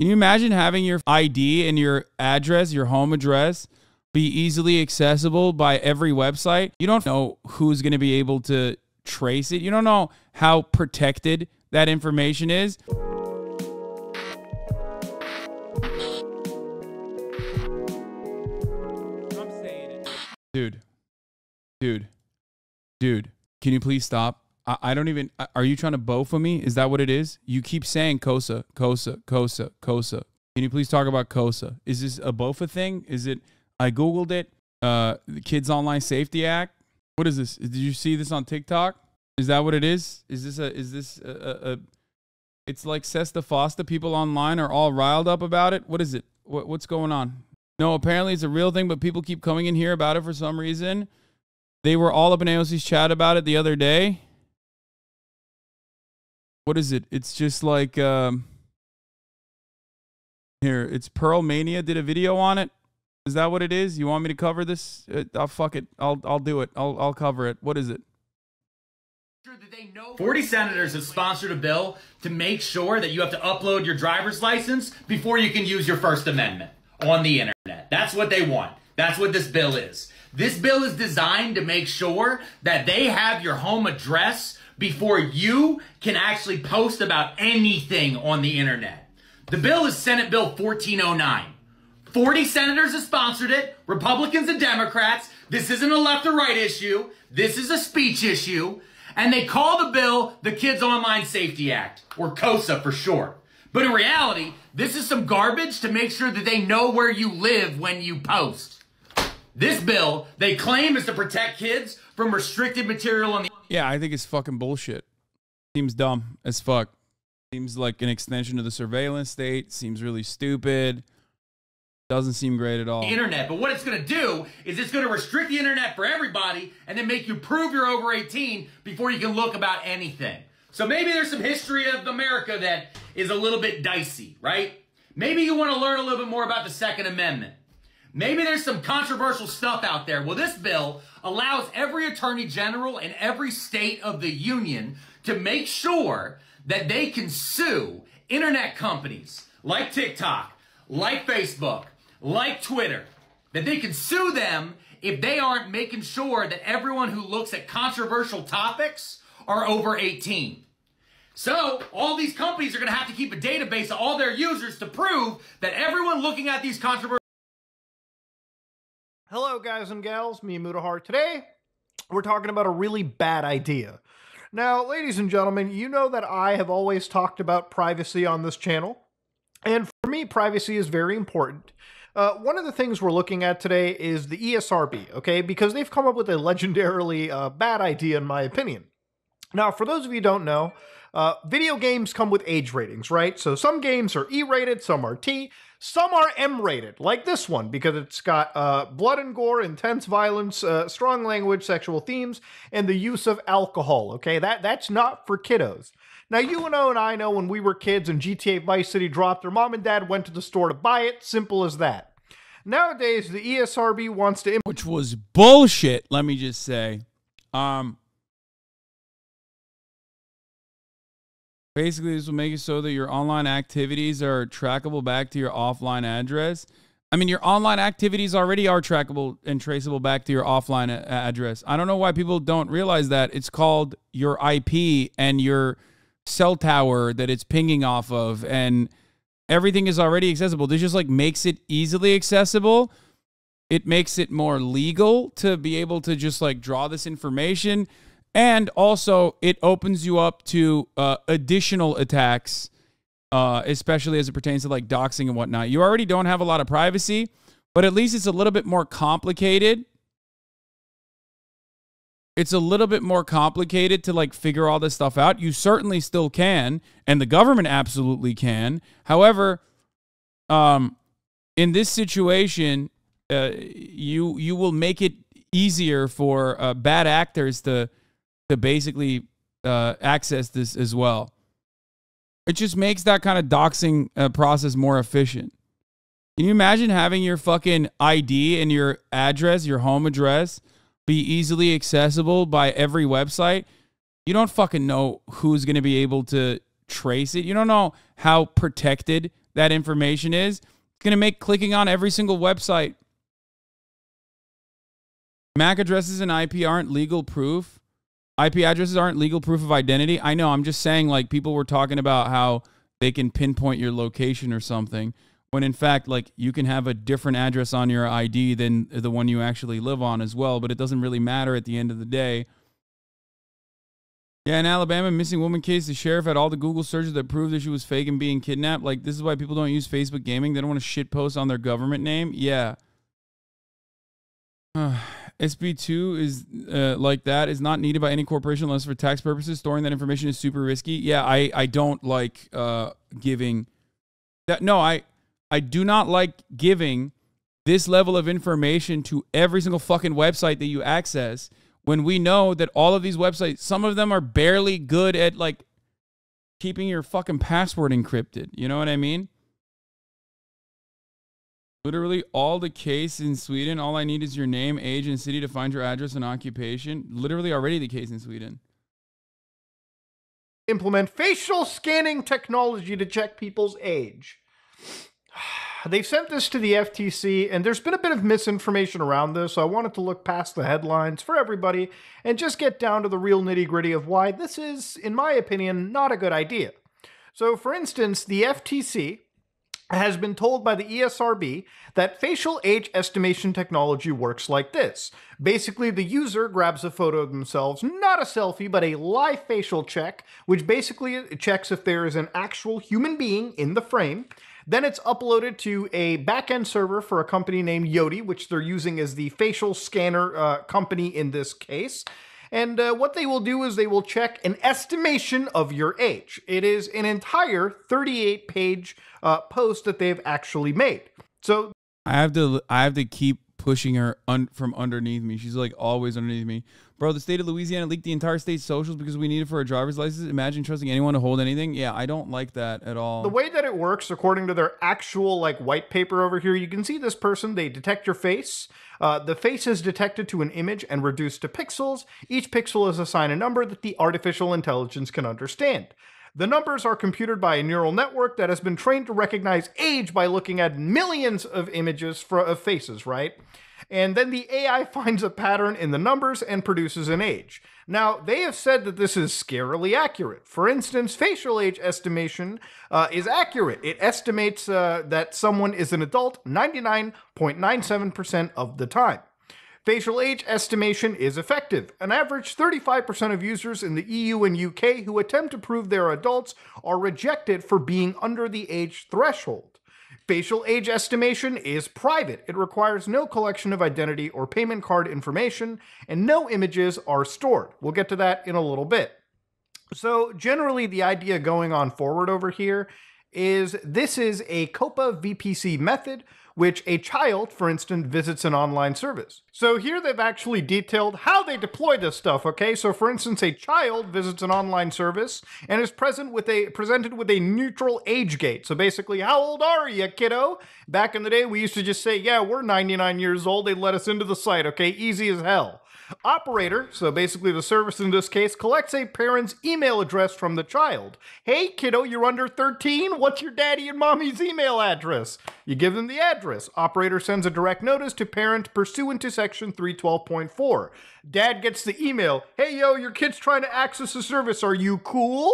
Can you imagine having your ID and your address, your home address, be easily accessible by every website? You don't know who's going to be able to trace it. You don't know how protected that information is. I'm saying it. Dude, can you please stop? I don't even, are you trying to bofa me? Is that what it is? You keep saying KOSA, KOSA, KOSA, KOSA. Can you please talk about KOSA? Is this a bofa thing? Is it, I Googled it, the Kids Online Safety Act. What is this? Did you see this on TikTok? Is that what it is? Is this it's like Sesta Fosta. People online are all riled up about it. What is it? What's going on? No, apparently it's a real thing, but people keep coming in here about it for some reason. They were all up in AOC's chat about it the other day. What is it? It's just like, here, it's Pearl Mania did a video on it. Is that what it is? You want me to cover this? Fuck it. I'll do it. I'll cover it. What is it? 40 senators have sponsored a bill to make sure that you have to upload your driver's license before you can use your First Amendment on the internet. That's what they want. That's what this bill is. This bill is designed to make sure that they have your home address before you can actually post about anything on the internet. The bill is Senate Bill 1409. 40 senators have sponsored it, Republicans and Democrats. This isn't a left or right issue. This is a speech issue. And they call the bill the Kids Online Safety Act, or KOSA for short. But in reality, this is some garbage to make sure that they know where you live when you post. This bill, they claim, is to protect kids from restricted material on the... Yeah, I think it's fucking bullshit. Seems dumb as fuck. Seems like an extension of the surveillance state. Seems really stupid. Doesn't seem great at all. Internet, but what it's going to do is it's going to restrict the internet for everybody and then make you prove you're over 18 before you can look about anything. So maybe there's some history of America that is a little bit dicey, right? Maybe you want to learn a little bit more about the Second Amendment. Maybe there's some controversial stuff out there. Well, this bill allows every attorney general in every state of the union to make sure that they can sue internet companies like TikTok, like Facebook, like Twitter, that they can sue them if they aren't making sure that everyone who looks at controversial topics are over 18. So all these companies are going to have to keep a database of all their users to prove that everyone looking at these controversial... Hello guys and gals, me Mutahar. Today, we're talking about a really bad idea. Now, ladies and gentlemen, you know that I have always talked about privacy on this channel. And for me, privacy is very important. One of the things we're looking at today is the ESRB, okay? Because they've come up with a legendarily bad idea, in my opinion. Now, for those of you who don't know, video games come with age ratings, right? So some games are E-rated, some are T, some are M-rated, like this one, because it's got blood and gore, intense violence, strong language, sexual themes, and the use of alcohol, okay? That's not for kiddos. Now, you know and I know when we were kids and GTA Vice City dropped, our mom and dad went to the store to buy it. Simple as that. Nowadays, the ESRB wants to... Which was bullshit, let me just say. Basically, this will make it so that your online activities are trackable back to your offline address. I mean, your online activities already are trackable and traceable back to your offline address. I don't know why people don't realize that. It's called your IP and your cell tower that it's pinging off of, and everything is already accessible. This just like makes it easily accessible. It makes it more legal to be able to just like draw this information, and also it opens you up to additional attacks, especially as it pertains to like doxing and whatnot. You already don't have a lot of privacy, but at least it's a little bit more complicated. It's a little bit more complicated to like figure all this stuff out. You certainly still can, and the government absolutely can. However, in this situation, you will make it easier for bad actors to basically access this as well. It just makes that kind of doxing process more efficient. Can you imagine having your fucking ID and your address, your home address, be easily accessible by every website? You don't fucking know who's going to be able to trace it. You don't know how protected that information is, it's going to make clicking on every single website. MAC addresses and IP aren't legal proof. IP addresses aren't legal proof of identity. I know, I'm just saying, like, people were talking about how they can pinpoint your location or something, when in fact, like, you can have a different address on your ID than the one you actually live on as well, but it doesn't really matter at the end of the day. Yeah, in Alabama, missing woman case, the sheriff had all the Google searches that proved that she was fake and being kidnapped. Like, this is why people don't use Facebook gaming. They don't want to shit post on their government name. Yeah. SB2 is like that is not needed by any corporation unless for tax purposes. Storing that information is super risky. Yeah, I don't like giving that. No, I do not like giving this level of information to every single fucking website that you access, when we know that all of these websites, some of them are barely good at, like, keeping your fucking password encrypted. You know what I mean? Literally all the case in Sweden. All I need is your name, age, and city to find your address and occupation. Literally already the case in Sweden. Implement facial scanning technology to check people's age. They've sent this to the FTC, and there's been a bit of misinformation around this, so I wanted to look past the headlines for everybody and just get down to the real nitty-gritty of why this is, in my opinion, not a good idea. So, for instance, the FTC has been told by the ESRB that facial age estimation technology works like this. Basically, the user grabs a photo of themselves, not a selfie, but a live facial check, which basically checks if there is an actual human being in the frame. Then it's uploaded to a backend server for a company named Yoti, which they're using as the facial scanner company in this case. And what they will do is they will check an estimation of your age. It is an entire 38-page post that they've actually made. So I have to keep pushing her from underneath me. She's like always underneath me. Bro, the state of Louisiana leaked the entire state's socials because we need it for a driver's license. Imagine trusting anyone to hold anything. Yeah, I don't like that at all. The way that it works, according to their actual, like, white paper over here, you can see this person, they detect your face. The face is detected to an image and reduced to pixels. Each pixel is assigned a number that the artificial intelligence can understand. The numbers are computed by a neural network that has been trained to recognize age by looking at millions of images of faces, right? And then the AI finds a pattern in the numbers and produces an age. Now, they have said that this is scarily accurate. For instance, facial age estimation is accurate. It estimates that someone is an adult 99.97% of the time. Facial age estimation is effective. An average 35% of users in the EU and UK who attempt to prove they're adults are rejected for being under the age threshold. Facial age estimation is private. It requires no collection of identity or payment card information, and no images are stored. We'll get to that in a little bit. So generally, the idea going on forward over here is this is a COPA VPC method, which a child, for instance, visits an online service. So here they've actually detailed how they deploy this stuff, okay? So for instance, a child visits an online service and is presented with a neutral age gate. So basically, how old are you, kiddo? Back in the day, we used to just say, yeah, we're 99 years old. They'd let us into the site, okay? Easy as hell. Operator, so basically the service in this case, collects a parent's email address from the child. Hey, kiddo, you're under 13? What's your daddy and mommy's email address? You give them the address. Operator sends a direct notice to parent pursuant to section 312.4. Dad gets the email. Hey, yo, your kid's trying to access the service. Are you cool?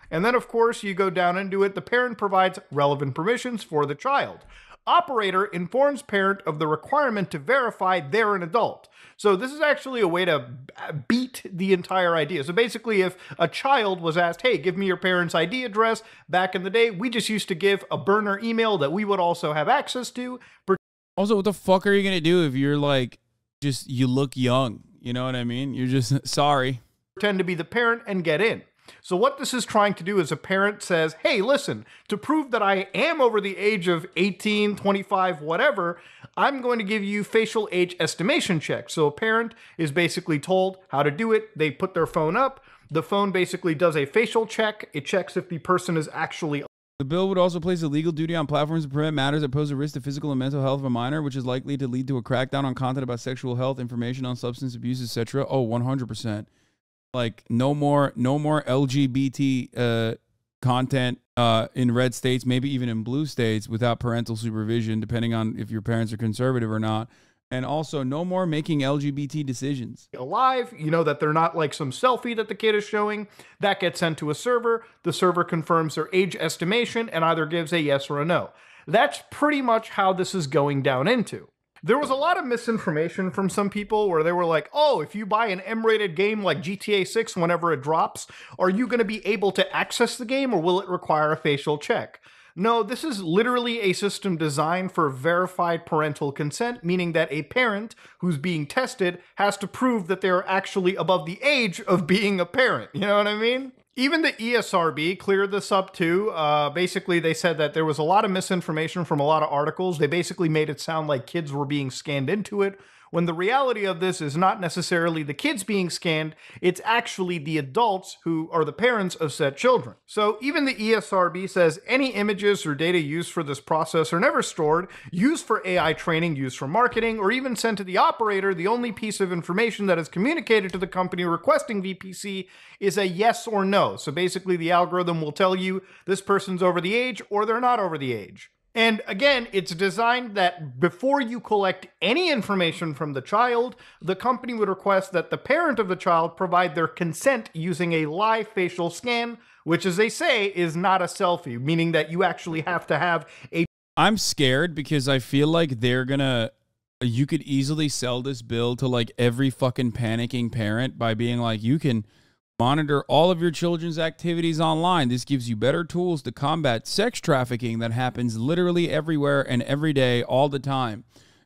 And then, of course, you go down and do it. The parent provides relevant permissions for the child. Operator informs parent of the requirement to verify they're an adult. So this is actually a way to beat the entire idea. So basically, if a child was asked, hey, give me your parent's ID address, back in the day, we just used to give a burner email that we would also have access to. Also, what the fuck are you going to do if you're like, you look young? You know what I mean? You're just, sorry. Pretend to be the parent and get in. So what this is trying to do is a parent says, hey, listen, to prove that I am over the age of 18, 25, whatever, I'm going to give you facial age estimation checks. So a parent is basically told how to do it. They put their phone up. The phone basically does a facial check. It checks if the person is actually. The bill would also place a legal duty on platforms to prevent matters that pose a risk to physical and mental health of a minor, which is likely to lead to a crackdown on content about sexual health, information on substance abuse, etc. Oh, 100%. Like no more LGBT content in red states, maybe even in blue states without parental supervision, depending on if your parents are conservative or not. And also, no more making LGBT decisions. Alive, you know that they're not like some selfie that the kid is showing. That gets sent to a server. The server confirms their age estimation and either gives a yes or a no. That's pretty much how this is going down into. There was a lot of misinformation from some people where they were like, oh, if you buy an M-rated game like GTA 6 whenever it drops, are you going to be able to access the game or will it require a facial check? No, this is literally a system designed for verified parental consent, meaning that a parent who's being tested has to prove that they're actually above the age of being a parent. You know what I mean? Even the ESRB cleared this up too. Basically, they said that there was a lot of misinformation from a lot of articles. They basically made it sound like kids were being scanned into it, when the reality of this is not necessarily the kids being scanned, it's actually the adults who are the parents of said children. So even the ESRB says any images or data used for this process are never stored, used for AI training, used for marketing, or even sent to the operator. The only piece of information that is communicated to the company requesting VPC is a yes or no. So basically the algorithm will tell you this person's over the age or they're not over the age. And again, it's designed that before you collect any information from the child, the company would request that the parent of the child provide their consent using a live facial scan, which, as they say, is not a selfie, meaning that you actually have to have a... I'm scared because I feel like they're gonna... You could easily sell this bill to like every fucking panicking parent by being like, you can monitor all of your children's activities online. This gives you better tools to combat sex trafficking that happens literally everywhere and every day, all the time.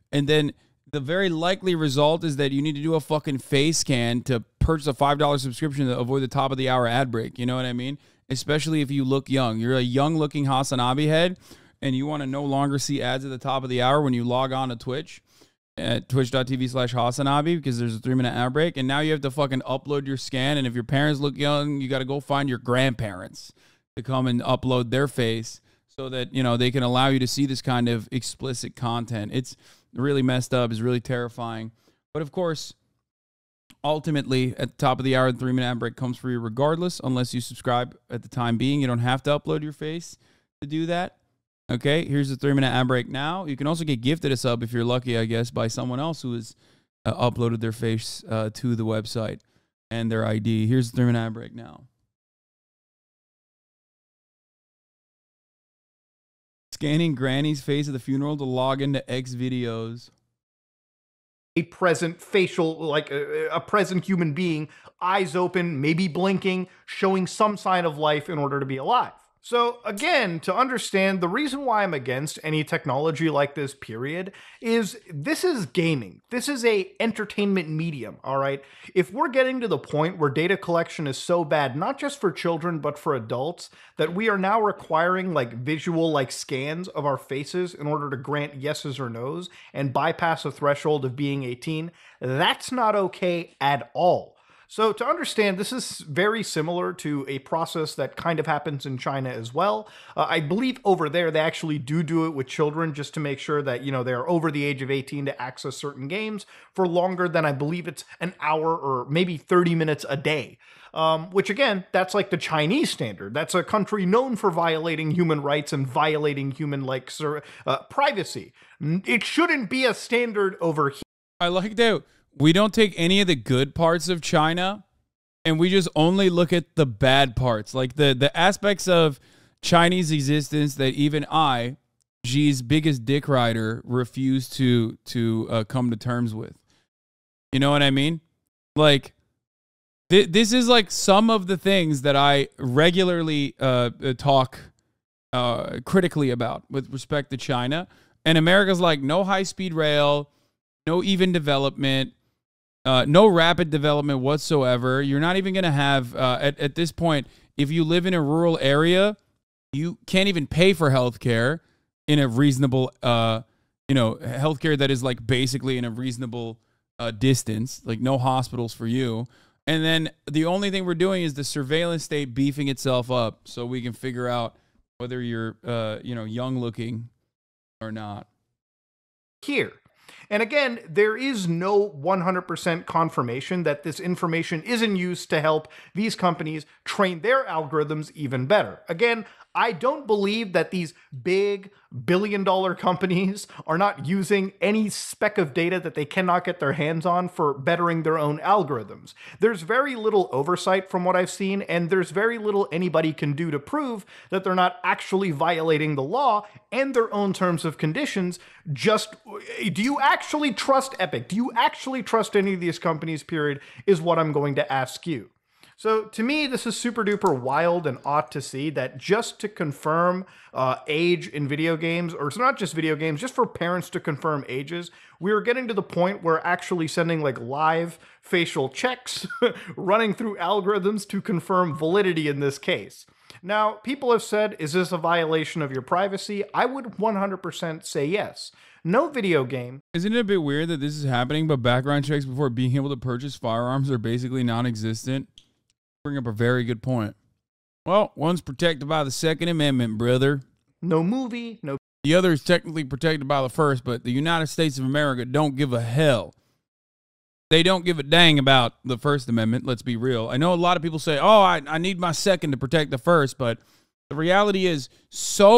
And then the very likely result is that you need to do a fucking face scan to purchase a $5 subscription to avoid the top of the hour ad break. You know what I mean? Especially if you look young. You're a young looking Hasanabi head and you want to no longer see ads at the top of the hour when you log on to Twitch. At twitch.tv/Hasanabi because there's a 3-minute ad break, and now you have to fucking upload your scan, and if your parents look young, you got to go find your grandparents to come and upload their face so that, you know, they can allow you to see this kind of explicit content. It's really messed up. It's really terrifying. But of course, ultimately, at the top of the hour, the 3-minute ad break comes for you regardless, unless you subscribe at the time being. You don't have to upload your face to do that. Okay, here's the 3-minute ad break now. You can also get gifted a sub if you're lucky, I guess, by someone else who has uploaded their face to the website and their ID. Here's the 3-minute ad break now. Scanning Granny's face at the funeral to log into X videos. A present facial, like a present human being, eyes open, maybe blinking, showing some sign of life in order to be alive. So again, to understand, the reason why I'm against any technology like this, period, is this is gaming. This is a entertainment medium, all right? If we're getting to the point where data collection is so bad, not just for children, but for adults, that we are now requiring like visual like scans of our faces in order to grant yeses or nos and bypass the threshold of being 18, that's not okay at all. So to understand, this is very similar to a process that kind of happens in China as well. I believe over there, they actually do it with children just to make sure that, you know, they're over the age of 18 to access certain games for longer than I believe it's an hour or maybe 30 minutes a day. Which again, that's like the Chinese standard. That's a country known for violating human rights and violating human like privacy. It shouldn't be a standard over here. I like that. We don't take any of the good parts of China and we just only look at the bad parts, like the aspects of Chinese existence that even I, Xi's biggest dick rider, refuse to come to terms with. You know what I mean? Like, this is like some of the things that I regularly talk critically about with respect to China. And America's like, no high-speed rail, no even development, no rapid development whatsoever. You're not even going to have, at this point, if you live in a rural area, you can't even pay for healthcare in a reasonable, healthcare that is like basically in a reasonable distance, like no hospitals for you. And then the only thing we're doing is the surveillance state beefing itself up so we can figure out whether you're, young looking or not. Here. And again, there is no 100% confirmation that this information isn't used to help these companies train their algorithms even better. Again, I don't believe that these big billion-dollar companies are not using any speck of data that they cannot get their hands on for bettering their own algorithms. There's very little oversight from what I've seen, and there's very little anybody can do to prove that they're not actually violating the law and their own terms of conditions. Just, do you actually trust Epic? Do you actually trust any of these companies, period, is what I'm going to ask you. So to me, this is super duper wild and ought to see that just to confirm age in video games, or it's not just video games, just for parents to confirm ages, we are getting to the point where actually sending like live facial checks, running through algorithms to confirm validity in this case. Now, people have said, is this a violation of your privacy? I would 100% say yes. No video game. Isn't it a bit weird that this is happening, but background checks before being able to purchase firearms are basically non-existent? Bring up a very good point. Well, one's protected by the Second Amendment, brother. No movie, no... The other is technically protected by the First, but the United States of America don't give a hell. They don't give a dang about the First Amendment, let's be real. I know a lot of people say, oh, I need my Second to protect the First, but the reality is,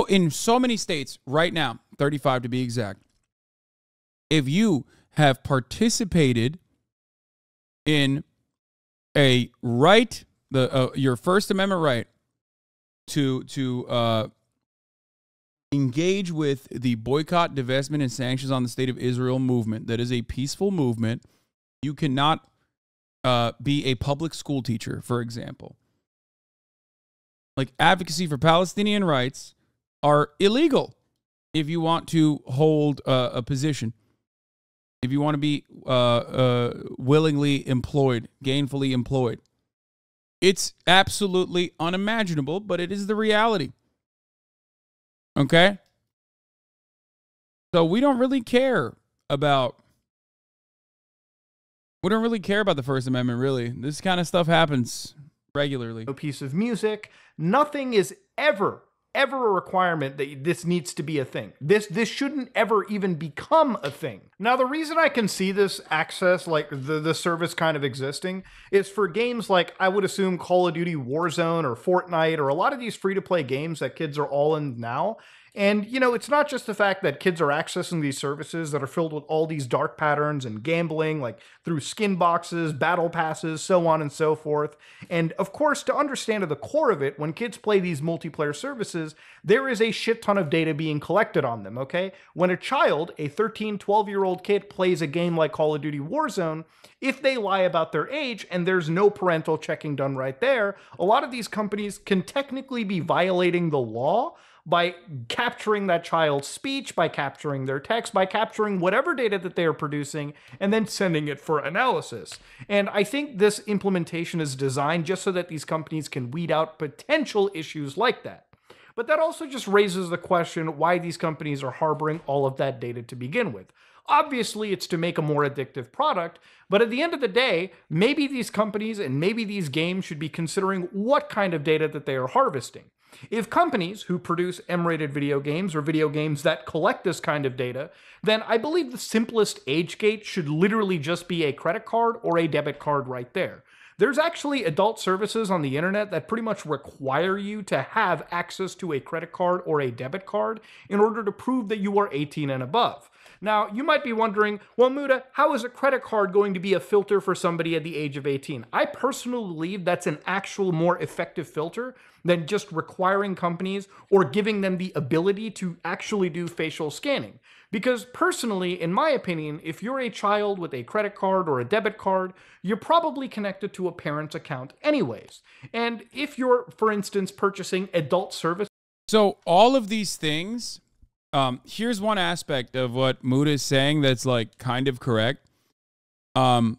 in so many states right now, 35 to be exact, if you have participated in a right, your First Amendment right to engage with the boycott, divestment, and sanctions on the State of Israel movement, that is a peaceful movement, you cannot be a public school teacher, for example. Like, advocacy for Palestinian rights are illegal if you want to hold a position. If you want to be willingly employed, gainfully employed. It's absolutely unimaginable, but it is the reality. Okay? So we don't really care about the First Amendment, really. This kind of stuff happens regularly. No piece of music. Nothing is ever a requirement that this needs to be a thing. This shouldn't ever even become a thing. Now, the reason I can see this access, like the service kind of existing, is for games like, I would assume, Call of Duty Warzone or Fortnite, or a lot of these free-to-play games that kids are all in now. And, you know, it's not just the fact that kids are accessing these services that are filled with all these dark patterns and gambling, like through skin boxes, battle passes, so on and so forth. And, of course, to understand at the core of it, when kids play these multiplayer services, there is a shit ton of data being collected on them, okay? When a child, a 13, 12-year-old kid, plays a game like Call of Duty Warzone, if they lie about their age and there's no parental checking done right there, a lot of these companies can technically be violating the law by capturing that child's speech, by capturing their text, by capturing whatever data that they are producing, and then sending it for analysis. And I think this implementation is designed just so that these companies can weed out potential issues like that. But that also just raises the question why these companies are harboring all of that data to begin with. Obviously, it's to make a more addictive product, but at the end of the day, maybe these companies and maybe these games should be considering what kind of data that they are harvesting. If companies who produce M-rated video games or video games that collect this kind of data, then I believe the simplest age gate should literally just be a credit card or a debit card right there. There's actually adult services on the internet that pretty much require you to have access to a credit card or a debit card in order to prove that you are 18 and above. Now, you might be wondering, well, Muta, how is a credit card going to be a filter for somebody at the age of 18? I personally believe that's an actual more effective filter than just requiring companies or giving them the ability to actually do facial scanning. Because personally, in my opinion, if you're a child with a credit card or a debit card, you're probably connected to a parent's account anyways. And if you're, for instance, purchasing adult service. So all of these things, here's one aspect of what Muta is saying that's like kind of correct. I'll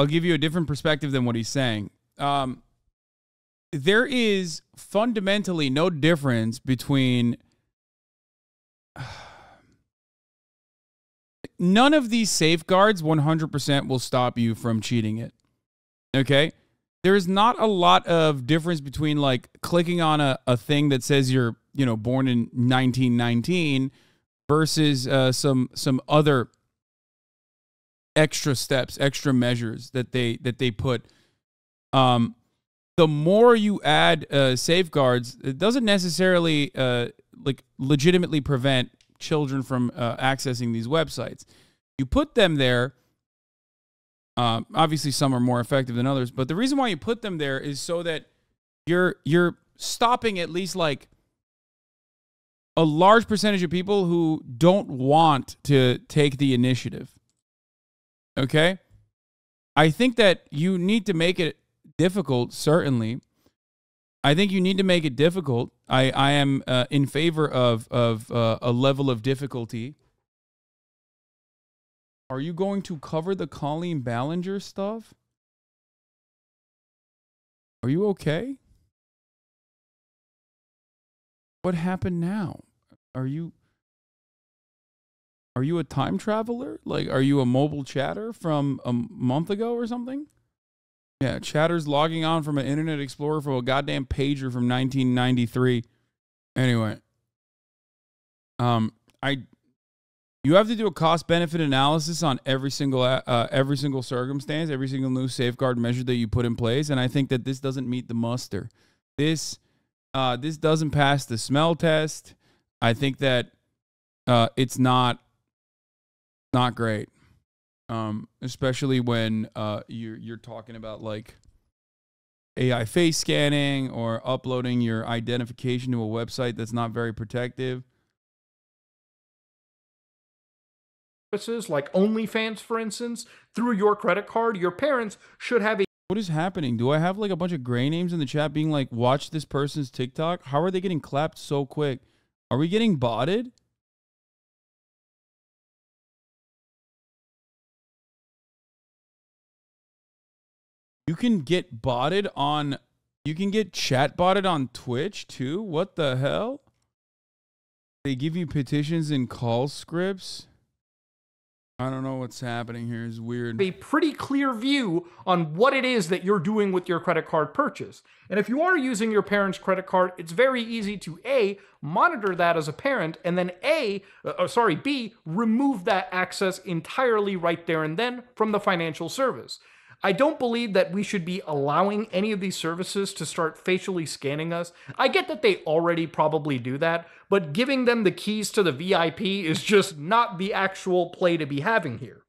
give you a different perspective than what he's saying. There is fundamentally no difference between none of these safeguards 100% will stop you from cheating it. Okay? There's not a lot of difference between like clicking on a thing that says you're, you know, born in 1919 versus some other extra steps, extra measures that they put. The more you add safeguards, it doesn't necessarily like legitimately prevent children from accessing these websites. You put them there. Obviously, some are more effective than others, but the reason why you put them there is so that you're stopping at least like a large percentage of people who don't want to take the initiative. Okay? I think that you need to make it difficult, certainly. I think you need to make it difficult. I am in favor of a level of difficulty. Are you going to cover the Colleen Ballinger stuff? Are you okay? What happened now? Are you a time traveler? Like, are you a mobile chatter from a month ago or something? Yeah, chatter's logging on from an Internet Explorer from a goddamn pager from 1993. Anyway, you have to do a cost-benefit analysis on every single circumstance, every single new safeguard measure that you put in place, and I think that this doesn't meet the muster. This doesn't pass the smell test. I think that it's not great, especially when you're talking about like AI face scanning or uploading your identification to a website that's not very protective. Like OnlyFans, for instance, through your credit card, your parents should have a... What is happening? Do I have like a bunch of gray names in the chat being like, watch this person's TikTok? How are they getting clapped so quick? Are we getting botted? You can get botted on... You can get chat botted on Twitch too? What the hell? They give you petitions and call scripts? I don't know what's happening here. It's weird. A pretty clear view on what it is that you're doing with your credit card purchase. And if you are using your parents' credit card, it's very easy to A, monitor that as a parent, and then B, remove that access entirely right there and then from the financial service. I don't believe that we should be allowing any of these services to start facially scanning us. I get that they already probably do that, but giving them the keys to the VIP is just not the actual play to be having here.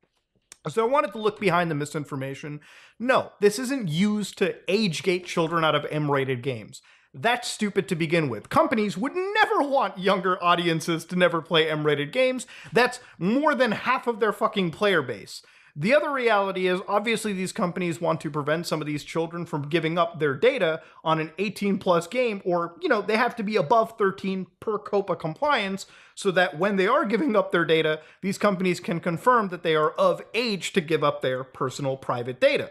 So I wanted to look behind the misinformation. No, this isn't used to age-gate children out of M-rated games. That's stupid to begin with. Companies would never want younger audiences to never play M-rated games. That's more than half of their fucking player base. The other reality is, obviously, these companies want to prevent some of these children from giving up their data on an 18-plus game, or, you know, they have to be above 13 per COPA compliance, so that when they are giving up their data, these companies can confirm that they are of age to give up their personal private data.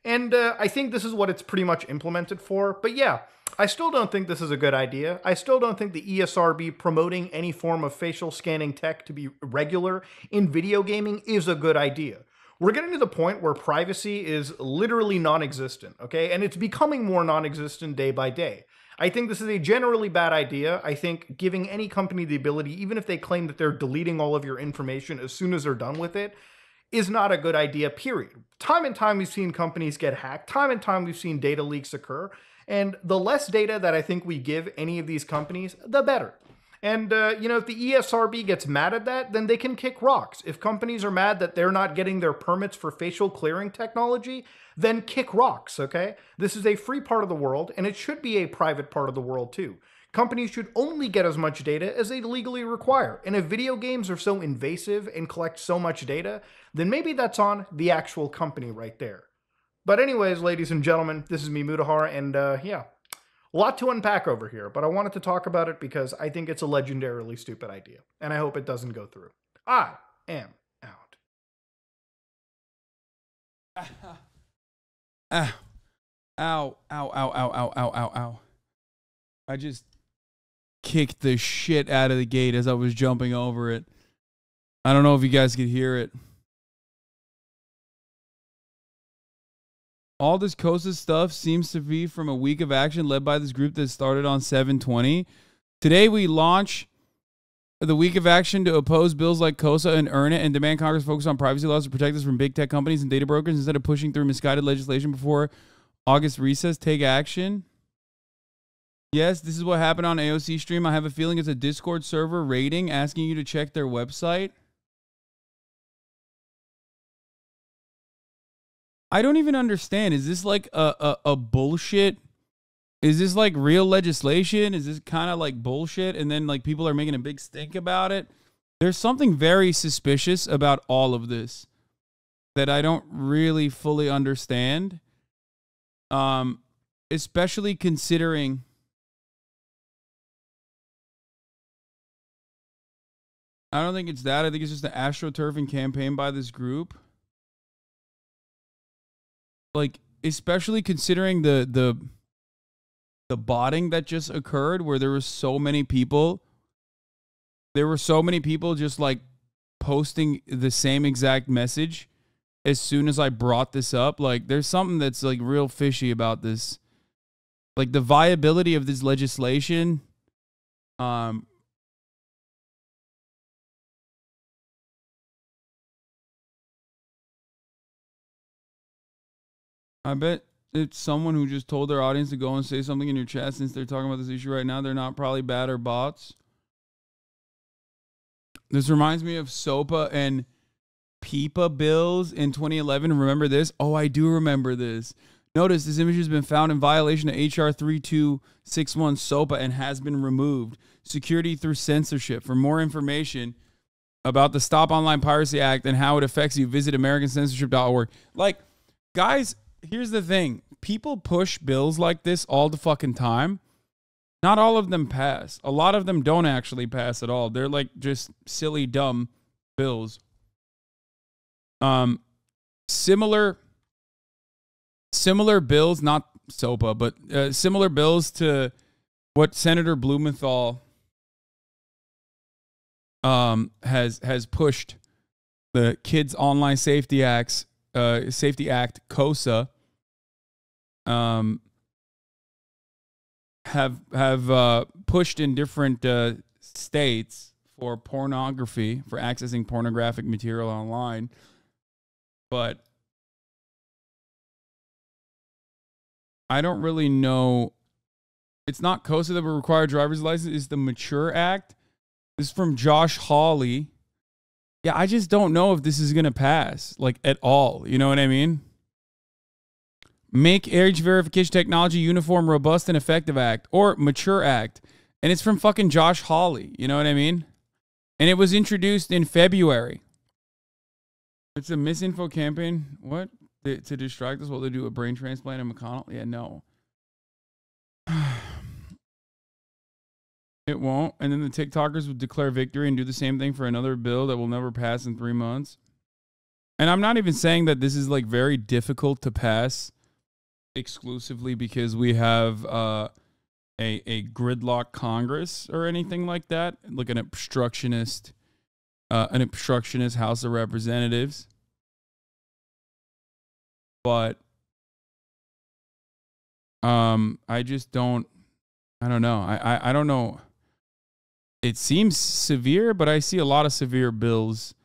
And I think this is what it's pretty much implemented for. But yeah, I still don't think this is a good idea. I still don't think the ESRB promoting any form of facial scanning tech to be regular in video gaming is a good idea. We're getting to the point where privacy is literally non-existent, okay? And it's becoming more non-existent day by day. I think this is a generally bad idea. I think giving any company the ability, even if they claim that they're deleting all of your information as soon as they're done with it, is not a good idea, period. Time and time we've seen companies get hacked. Time and time we've seen data leaks occur. And the less data that I think we give any of these companies, the better. And, you know, if the ESRB gets mad at that, then they can kick rocks. If companies are mad that they're not getting their permits for facial clearing technology, then kick rocks, okay? This is a free part of the world, and it should be a private part of the world, too. Companies should only get as much data as they legally require. And if video games are so invasive and collect so much data, then maybe that's on the actual company right there. But anyways, ladies and gentlemen, this is me, Mutahar, and, yeah. A lot to unpack over here, but I wanted to talk about it because I think it's a legendarily stupid idea, and I hope it doesn't go through. I am out. Ow. Ow, ow, ow, ow, ow, ow, ow, ow. I just kicked the shit out of the gate as I was jumping over it. I don't know if you guys could hear it. All this KOSA stuff seems to be from a week of action led by this group that started on 7/20. Today we launch the week of action to oppose bills like KOSA and earn it and demand Congress focus on privacy laws to protect us from big tech companies and data brokers instead of pushing through misguided legislation before August recess. Take action. Yes, this is what happened on AOC stream. I have a feeling it's a Discord server rating asking you to check their website. I don't even understand. Is this like a bullshit? Is this like real legislation? Is this kind of like bullshit? And then like people are making a big stink about it. There's something very suspicious about all of this that I don't really fully understand. Especially considering I don't think it's that. I think it's just the astroturfing campaign by this group. Like, especially considering the botting that just occurred where there were so many people. There were so many people just like posting the same exact message as soon as I brought this up. Like, there's something that's like real fishy about this. Like the viability of this legislation. I bet it's someone who just told their audience to go and say something in your chat since they're talking about this issue right now. They're not probably bad or bots. This reminds me of SOPA and PIPA bills in 2011. Remember this? Oh, I do remember this. Notice this image has been found in violation of HR 3261 SOPA and has been removed. Security through censorship. For more information about the Stop Online Piracy Act and how it affects you, visit americancensorship.org. Like, guys, here's the thing. People push bills like this all the fucking time. Not all of them pass. A lot of them don't actually pass at all. They're like just silly, dumb bills. Similar bills, not SOPA, but similar bills to what Senator Blumenthal has pushed, the Kids Online Safety Act, KOSA, have pushed in different states for pornography, for accessing pornographic material online. But I don't really know. It's not KOSA that will require a driver's license. It's the Mature Act. This is from Josh Hawley. Yeah, I just don't know if this is going to pass, like, at all. You know what I mean? Make Age Verification Technology Uniform, Robust, and Effective Act, or Mature Act. And it's from fucking Josh Hawley. You know what I mean? And it was introduced in February. It's a misinfo campaign. What? To distract us while they do a brain transplant in McConnell? Yeah, no. It won't. And then the TikTokers would declare victory and do the same thing for another bill that will never pass in 3 months. And I'm not even saying that this is like very difficult to pass exclusively because we have a gridlock Congress or anything like that, like an obstructionist House of Representatives. But I just don't. I don't know. I don't know. It seems severe, but I see a lot of severe bills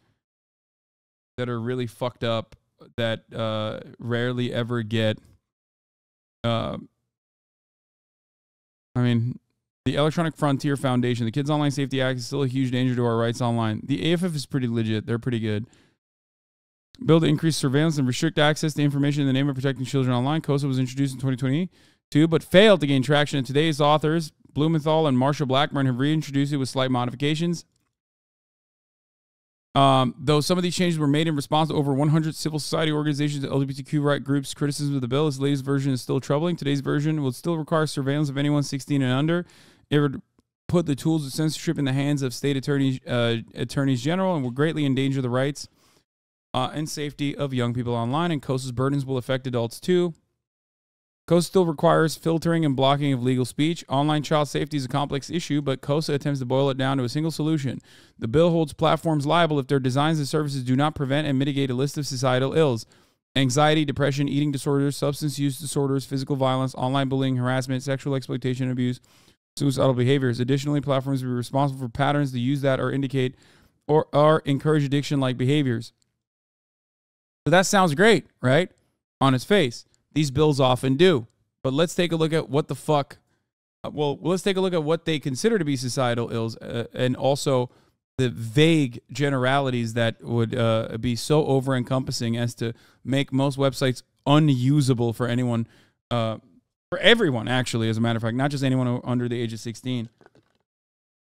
that are really fucked up that rarely ever get. I mean, the Electronic Frontier Foundation, the Kids Online Safety Act is still a huge danger to our rights online. The AFF is pretty legit. They're pretty good. Bill to increase surveillance and restrict access to information in the name of protecting children online. KOSA was introduced in 2022, but failed to gain traction. And today's authors, Blumenthal and Marsha Blackburn, have reintroduced it with slight modifications. Though some of these changes were made in response to over 100 civil society organizations and LGBTQ right groups' criticism of the bill, its latest version is still troubling. Today's version will still require surveillance of anyone 16 and under. It would put the tools of censorship in the hands of state attorneys general and will greatly endanger the rights and safety of young people online. And KOSA's burdens will affect adults too. KOSA still requires filtering and blocking of legal speech. Online child safety is a complex issue, but KOSA attempts to boil it down to a single solution. The bill holds platforms liable if their designs and services do not prevent and mitigate a list of societal ills: anxiety, depression, eating disorders, substance use disorders, physical violence, online bullying, harassment, sexual exploitation and abuse, suicidal behaviors. Additionally, platforms will be responsible for patterns to use that or indicate or encourage addiction-like behaviors. So that sounds great, right? On its face. These bills often do. But let's take a look at what the fuck. Well, let's take a look at what they consider to be societal ills and also the vague generalities that would be so over-encompassing as to make most websites unusable for anyone, for everyone, actually, as a matter of fact, not just anyone under the age of 16.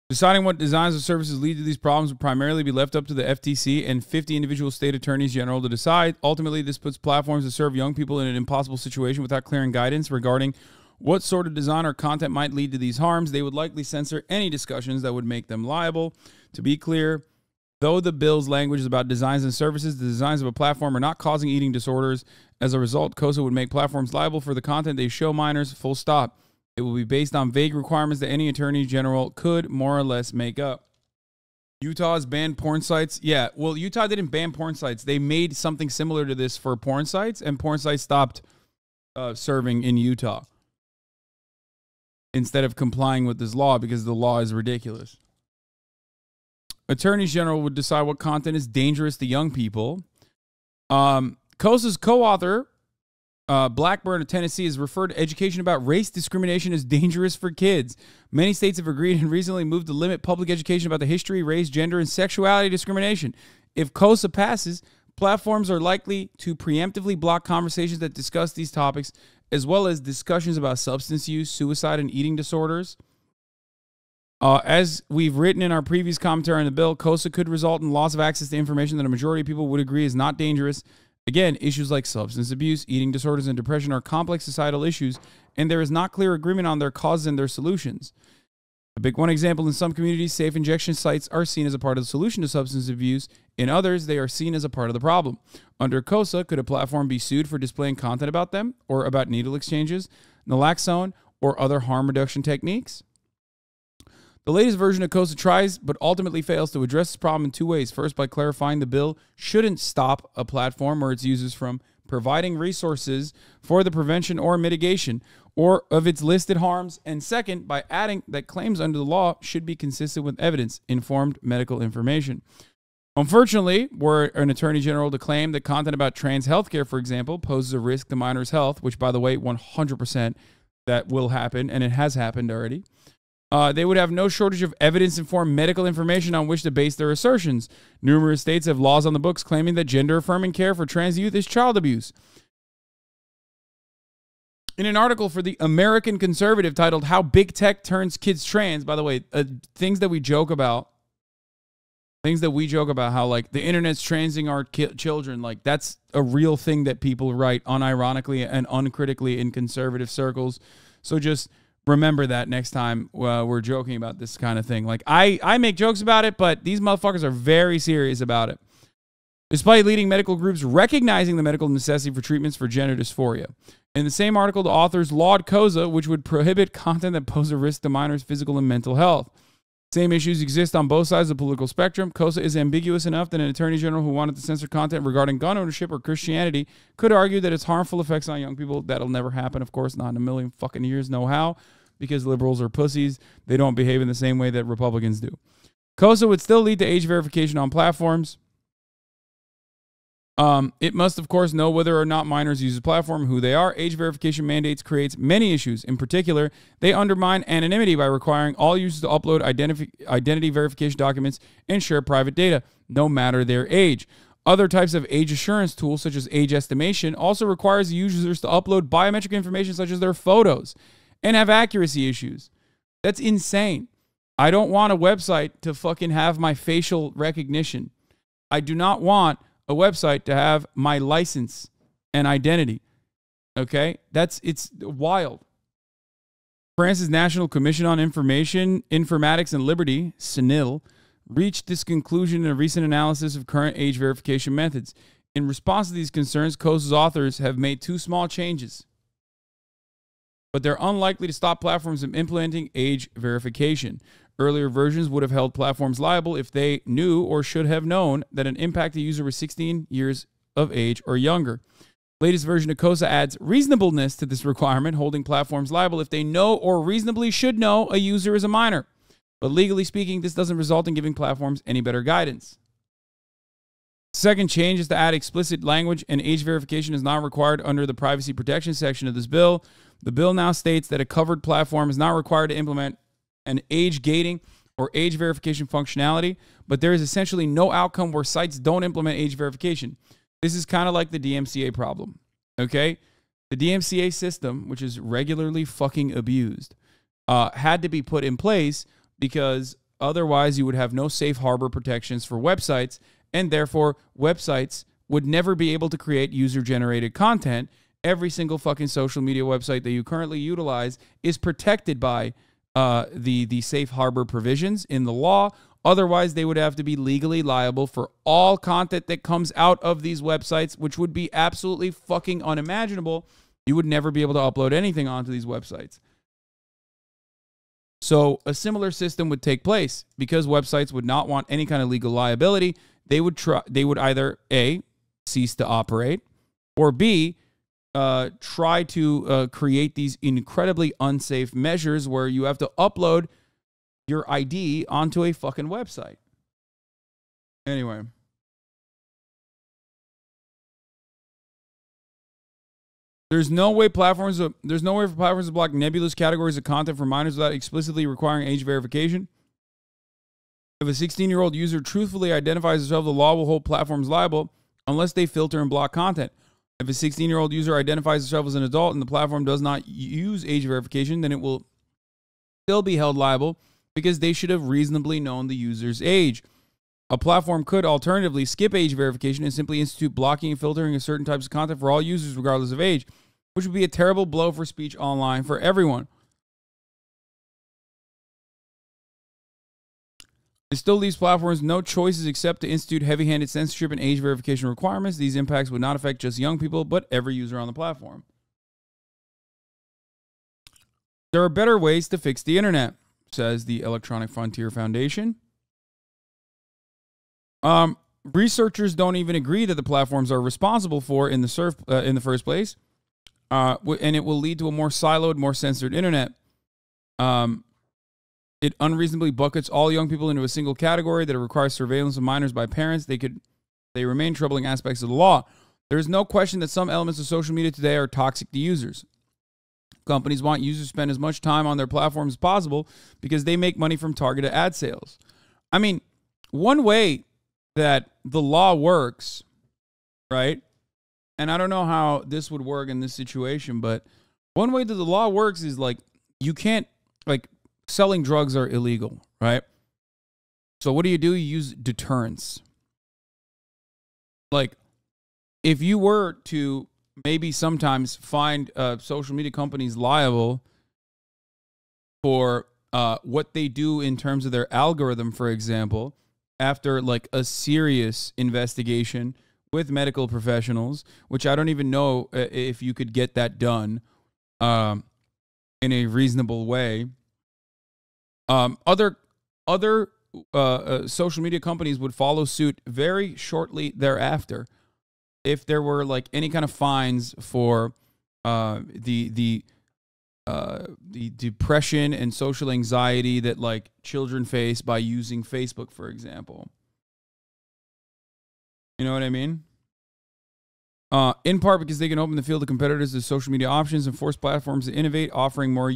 Deciding what designs or services lead to these problems would primarily be left up to the FTC and 50 individual state attorneys general to decide. Ultimately, this puts platforms that serve young people in an impossible situation without clear guidance regarding what sort of design or content might lead to these harms. They would likely censor any discussions that would make them liable. To be clear, though the bill's language is about designs and services, the designs of a platform are not causing eating disorders. As a result, KOSA would make platforms liable for the content they show minors, full stop. It will be based on vague requirements that any attorney general could more or less make up. Utah has banned porn sites. Yeah, well, Utah didn't ban porn sites. They made something similar to this for porn sites, and porn sites stopped serving in Utah instead of complying with this law because the law is ridiculous. Attorneys general would decide what content is dangerous to young people. KOSA's co-author, Blackburn of Tennessee, has referred to education about race discrimination as dangerous for kids. Many states have agreed and recently moved to limit public education about the history, race, gender, and sexuality discrimination. If KOSA passes, platforms are likely to preemptively block conversations that discuss these topics, as well as discussions about substance use, suicide, and eating disorders. As we've written in our previous commentary on the bill, KOSA could result in loss of access to information that a majority of people would agree is not dangerous. Again, issues like substance abuse, eating disorders, and depression are complex societal issues, and there is not clear agreement on their causes and their solutions. A big one example, in some communities, safe injection sites are seen as a part of the solution to substance abuse. In others, they are seen as a part of the problem. Under KOSA, could a platform be sued for displaying content about them, or about needle exchanges, naloxone, or other harm reduction techniques? The latest version of KOSA tries, but ultimately fails to address this problem in two ways. First, by clarifying the bill shouldn't stop a platform or its users from providing resources for the prevention or mitigation or of its listed harms. And second, by adding that claims under the law should be consistent with evidence-informed medical information. Unfortunately, were an attorney general to claim that content about trans healthcare, for example, poses a risk to minors' health, which, by the way, 100% that will happen, and it has happened already, they would have no shortage of evidence-informed medical information on which to base their assertions. Numerous states have laws on the books claiming that gender-affirming care for trans youth is child abuse. In an article for the American Conservative titled "How Big Tech Turns Kids Trans," by the way, things that we joke about how like the internet's transing our children, like that's a real thing that people write unironically and uncritically in conservative circles. So just remember that next time we're joking about this kind of thing. Like I make jokes about it, but these motherfuckers are very serious about it. Despite leading medical groups recognizing the medical necessity for treatments for gender dysphoria. In the same article, the authors laud KOSA, which would prohibit content that pose a risk to minors' physical and mental health. Same issues exist on both sides of the political spectrum. KOSA is ambiguous enough that an attorney general who wanted to censor content regarding gun ownership or Christianity could argue that its harmful effects on young people. That'll never happen, of course, not in a million fucking years, no how. Because liberals are pussies. They don't behave in the same way that Republicans do. KOSA would still lead to age verification on platforms. It must, of course, know whether or not minors use the platform, who they are. Age verification mandates creates many issues. In particular, they undermine anonymity by requiring all users to upload identity verification documents and share private data, no matter their age. Other types of age assurance tools, such as age estimation, also requires users to upload biometric information such as their photos and have accuracy issues. That's insane. I don't want a website to fucking have my facial recognition. I do not want a website to have my license and identity. Okay? It's wild. France's National Commission on Information, Informatics and Liberty, CNIL, reached this conclusion in a recent analysis of current age verification methods. In response to these concerns, KOSA's authors have made two small changes, but they're unlikely to stop platforms from implementing age verification. Earlier versions would have held platforms liable if they knew or should have known that an impacted user was 16 years of age or younger. Latest version of KOSA adds reasonableness to this requirement, holding platforms liable if they know or reasonably should know a user is a minor. But legally speaking, this doesn't result in giving platforms any better guidance. Second change is to add explicit language, and age verification is not required under the privacy protection section of this bill. The bill now states that a covered platform is not required to implement an age gating or age verification functionality, but there is essentially no outcome where sites don't implement age verification. This is kind of like the DMCA problem, okay? The DMCA system, which is regularly fucking abused, had to be put in place because otherwise you would have no safe harbor protections for websites, and therefore websites would never be able to create user-generated content. Every single fucking social media website that you currently utilize is protected by the safe harbor provisions in the law. Otherwise, they would have to be legally liable for all content that comes out of these websites, which would be absolutely fucking unimaginable. You would never be able to upload anything onto these websites. So a similar system would take place because websites would not want any kind of legal liability. They would either A, cease to operate, or B, try to create these incredibly unsafe measures where you have to upload your ID onto a fucking website. Anyway. There's no way for platforms to block nebulous categories of content for minors without explicitly requiring age verification. If a 16-year-old user truthfully identifies themselves, the law will hold platforms liable unless they filter and block content. If a 16-year-old user identifies themselves as an adult and the platform does not use age verification, then it will still be held liable because they should have reasonably known the user's age. A platform could alternatively skip age verification and simply institute blocking and filtering of certain types of content for all users regardless of age, which would be a terrible blow for speech online for everyone. It still leaves platforms no choices except to institute heavy-handed censorship and age verification requirements. These impacts would not affect just young people, but every user on the platform. There are better ways to fix the internet, says the Electronic Frontier Foundation. Researchers don't even agree that the platforms are responsible for in the first place, and it will lead to a more siloed, more censored internet. It unreasonably buckets all young people into a single category that requires surveillance of minors by parents. They remain troubling aspects of the law. There is no question that some elements of social media today are toxic to users. Companies want users to spend as much time on their platforms as possible because they make money from targeted ad sales. I mean, one way that the law works, right? And I don't know how this would work in this situation, but one way that the law works is like you can't, like, selling drugs are illegal, right? So what do? You use deterrence. Like, if you were to maybe sometimes find social media companies liable for what they do in terms of their algorithm, for example, after like a serious investigation with medical professionals, which I don't even know if you could get that done in a reasonable way. Other social media companies would follow suit very shortly thereafter if there were like any kind of fines for the depression and social anxiety that like children face by using Facebook, for example. You know what I mean? In part because they can open the field of competitors to social media options and force platforms to innovate, offering more.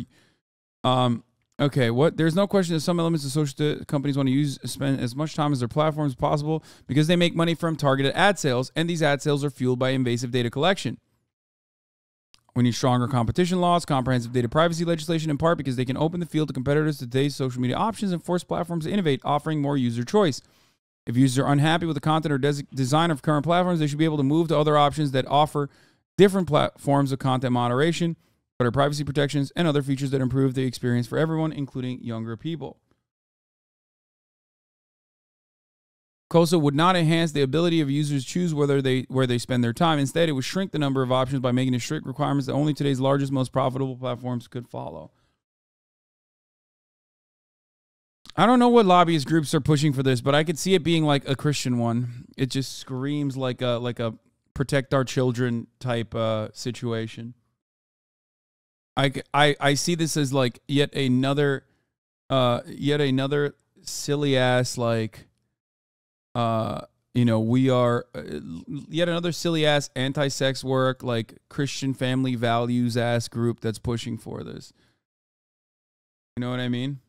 Okay, there's no question that some elements of social companies want to spend as much time as their platforms as possible because they make money from targeted ad sales, and these ad sales are fueled by invasive data collection. We need stronger competition laws, comprehensive data privacy legislation, in part because they can open the field to competitors to today's social media options and force platforms to innovate, offering more user choice. If users are unhappy with the content or design of current platforms, they should be able to move to other options that offer different forms of content moderation, better privacy protections, and other features that improve the experience for everyone, including younger people. KOSA would not enhance the ability of users to choose where they spend their time. Instead, it would shrink the number of options by making it strict requirements that only today's largest, most profitable platforms could follow. I don't know what lobbyist groups are pushing for this, but I could see it being like a Christian one. It just screams like a protect our children type situation. I see this as like yet another silly ass like we are yet another silly ass anti-sex work, like Christian family values ass group that's pushing for this. You know what I mean?